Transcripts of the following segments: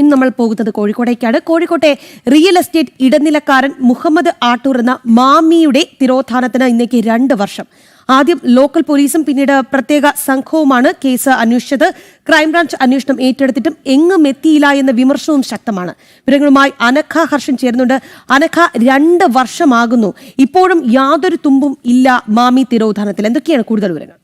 ഇന്ന് നമ്മൾ പോകുന്നത് കോഴിക്കോടേക്കാണ്. കോഴിക്കോട്ടെ റിയൽ എസ്റ്റേറ്റ് ഇടനിലക്കാരൻ മുഹമ്മദ് ആട്ടൂർ എന്ന മാമിയുടെ തിരോധാനത്തിന് ഇന്നേക്ക് 2 വർഷം. ആദ്യം ലോക്കൽ പോലീസും പിന്നീട് പ്രത്യേക സംഘവുമാണ് കേസ് അന്വേഷിച്ചത്. ക്രൈംബ്രാഞ്ച് അന്വേഷണം ഏറ്റെടുത്തിട്ടും എങ്ങും എത്തിയില്ല എന്ന വിമർശനവും ശക്തമാണ്. വിവരങ്ങളുമായി അനഘ ഹർഷൻ ചേരുന്നുണ്ട്. അനഘ, 2 വർഷമാകുന്നു, ഇപ്പോഴും യാതൊരു തുമ്പും ഇല്ല മാമി തിരോധാനത്തിൽ. എന്തൊക്കെയാണ് കൂടുതൽ വിവരങ്ങൾ?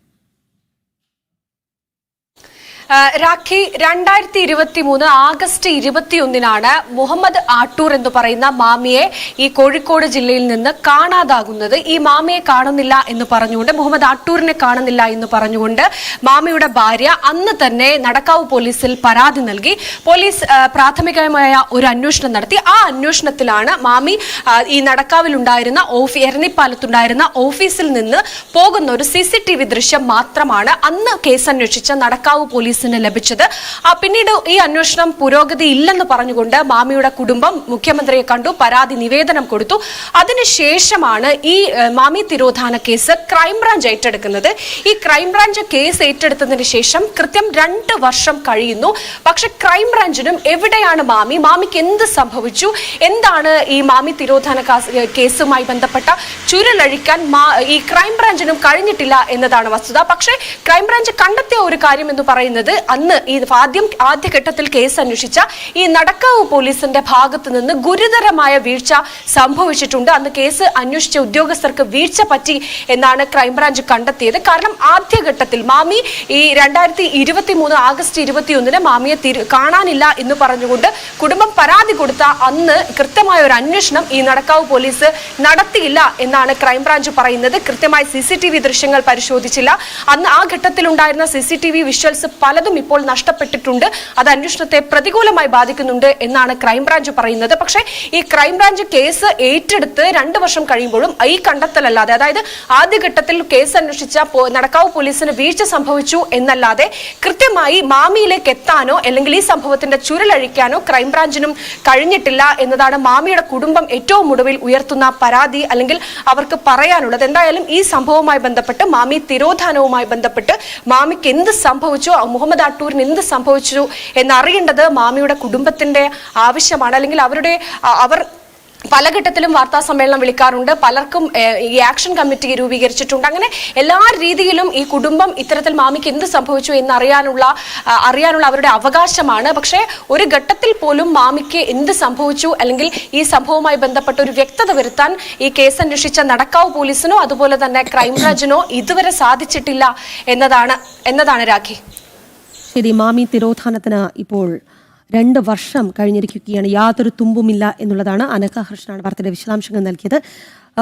രാഖി, 2023 ആഗസ്റ്റ് 21 മുഹമ്മദ് ആട്ടൂർ എന്ന് പറയുന്ന മാമിയെ ഈ കോഴിക്കോട് ജില്ലയിൽ നിന്ന് കാണാതാകുന്നത്. ഈ മാമിയെ കാണുന്നില്ല എന്ന് പറഞ്ഞുകൊണ്ട്, മുഹമ്മദ് ആട്ടൂരിനെ കാണുന്നില്ല എന്ന് പറഞ്ഞുകൊണ്ട് മാമിയുടെ ഭാര്യ അന്ന് തന്നെ നടക്കാവ് പോലീസിൽ പരാതി നൽകി. പോലീസ് പ്രാഥമികമായ ഒരു അന്വേഷണം നടത്തി. ആ അന്വേഷണത്തിലാണ് മാമി ഈ നടക്കാവിലുണ്ടായിരുന്ന എരണിപ്പാലത്തുണ്ടായിരുന്ന ഓഫീസിൽ നിന്ന് പോകുന്ന ഒരു CCTV ദൃശ്യം മാത്രമാണ് അന്ന് കേസ് അന്വേഷിച്ച നടക്കാവ് പോലീസ് ലഭിച്ചത്. പിന്നീട് ഈ അന്വേഷണം പുരോഗതി ഇല്ലെന്ന് പറഞ്ഞുകൊണ്ട് മാമിയുടെ കുടുംബം മുഖ്യമന്ത്രിയെ കണ്ടു, പരാതി നിവേദനം കൊടുത്തു. അതിനുശേഷമാണ് ഈ മാമി തിരോധാന കേസ് ക്രൈംബ്രാഞ്ച് ഏറ്റെടുക്കുന്നത്. ഈ ക്രൈംബ്രാഞ്ച് കേസ് ഏറ്റെടുത്തതിന് ശേഷം കൃത്യം 2 വർഷം കഴിയുന്നു. പക്ഷെ ക്രൈംബ്രാഞ്ചിനും എവിടെയാണ് മാമിക്ക് എന്ത് സംഭവിച്ചു, എന്താണ് ഈ മാമി തിരോധാന കേസുമായി ബന്ധപ്പെട്ട ചുരുളഴിക്കാൻ ഈ ക്രൈംബ്രാഞ്ചിനും കഴിഞ്ഞിട്ടില്ല എന്നതാണ് വസ്തുത. പക്ഷേ ക്രൈംബ്രാഞ്ച് കണ്ടെത്തിയ ഒരു കാര്യം എന്ന് പറയുന്നത്, അന്ന് ഈ ആദ്യഘട്ടത്തിൽ കേസ് അന്വേഷിച്ച ഈ നടക്കാവ് പോലീസിന്റെ ഭാഗത്ത് നിന്ന് ഗുരുതരമായ വീഴ്ച സംഭവിച്ചിട്ടുണ്ട്. അന്ന് കേസ് അന്വേഷിച്ച ഉദ്യോഗസ്ഥർക്ക് വീഴ്ച പറ്റി എന്നാണ് ക്രൈംബ്രാഞ്ച് കണ്ടെത്തിയത്. കാരണം ആദ്യഘട്ടത്തിൽ മാമി ഈ 2023 ആഗസ്റ്റ് 21 മാമിയെ കാണാനില്ല എന്ന് പറഞ്ഞുകൊണ്ട് കുടുംബം പരാതി കൊടുത്ത അന്ന് കൃത്യമായ ഒരു അന്വേഷണം ഈ നടക്കാവ് പോലീസ് നടത്തിയില്ല എന്നാണ് ക്രൈംബ്രാഞ്ച് പറയുന്നത്. കൃത്യമായി CCTV ദൃശ്യങ്ങൾ പരിശോധിച്ചില്ല. അന്ന് ആ ഘട്ടത്തിൽ ഉണ്ടായിരുന്ന CCTV വിഷ്വൽസ് പലതും ഇപ്പോൾ നഷ്ടപ്പെട്ടിട്ടുണ്ട്. അത് അന്വേഷണത്തെ പ്രതികൂലമായി ബാധിക്കുന്നുണ്ട് എന്നാണ് ക്രൈംബ്രാഞ്ച് പറയുന്നത്. പക്ഷേ ഈ ക്രൈംബ്രാഞ്ച് കേസ് ഏറ്റെടുത്ത് 2 വർഷം കഴിയുമ്പോഴും ഈ കണ്ടെത്തലല്ലാതെ, അതായത് ആദ്യഘട്ടത്തിൽ കേസ് അന്വേഷിച്ച നടക്കാവ് പോലീസിന് വീഴ്ച സംഭവിച്ചു എന്നല്ലാതെ കൃത്യമായി മാമിയിലേക്ക് എത്താനോ അല്ലെങ്കിൽ ഈ സംഭവത്തിന്റെ ചുരുളഴിക്കാനോ ക്രൈംബ്രാഞ്ചിനും കഴിഞ്ഞിട്ടില്ല എന്നതാണ് മാമിയുടെ കുടുംബം ഏറ്റവും ഒടുവിൽ ഉയർത്തുന്ന പരാതി, അല്ലെങ്കിൽ അവർക്ക് പറയാനുള്ളത്. എന്തായാലും ഈ സംഭവവുമായി ബന്ധപ്പെട്ട്, മാമി തിരോധാനവുമായി ബന്ധപ്പെട്ട് മാമിക്ക് എന്ത് സംഭവിച്ചു, മുഹമ്മദ് ആട്ടൂരിന് എന്ത് സംഭവിച്ചു എന്നറിയേണ്ടത് മാമിയുടെ കുടുംബത്തിന്റെ ആവശ്യമാണ്. അല്ലെങ്കിൽ അവർ പല ഘട്ടത്തിലും വാർത്താ സമ്മേളനം വിളിക്കാറുണ്ട്, പലർക്കും ഈ ആക്ഷൻ കമ്മിറ്റി രൂപീകരിച്ചിട്ടുണ്ട്. അങ്ങനെ എല്ലാ രീതിയിലും ഈ കുടുംബം ഇത്തരത്തിൽ മാമിക്ക് എന്ത് സംഭവിച്ചു എന്ന് അറിയാനുള്ള അവരുടെ അവകാശമാണ്. പക്ഷേ ഒരു ഘട്ടത്തിൽ പോലും മാമിക്ക് എന്ത് സംഭവിച്ചു അല്ലെങ്കിൽ ഈ സംഭവവുമായി ബന്ധപ്പെട്ട ഒരു വ്യക്തത വരുത്താൻ ഈ കേസ് അന്വേഷിച്ച നടക്കാവ് പോലീസിനോ അതുപോലെ തന്നെ ക്രൈംബ്രാഞ്ചിനോ ഇതുവരെ സാധിച്ചിട്ടില്ല എന്നതാണ് രാഖി. ശരി, മാമി തിരോധാനത്തിന് ഇപ്പോൾ 2 വർഷം കഴിഞ്ഞിരിക്കുകയാണ്. യാതൊരു തുമ്പുമില്ല എന്നുള്ളതാണ്. അനഘ ഹർഷനാണ് വാർത്തയുടെ വിശദാംശങ്ങൾ നൽകിയത്.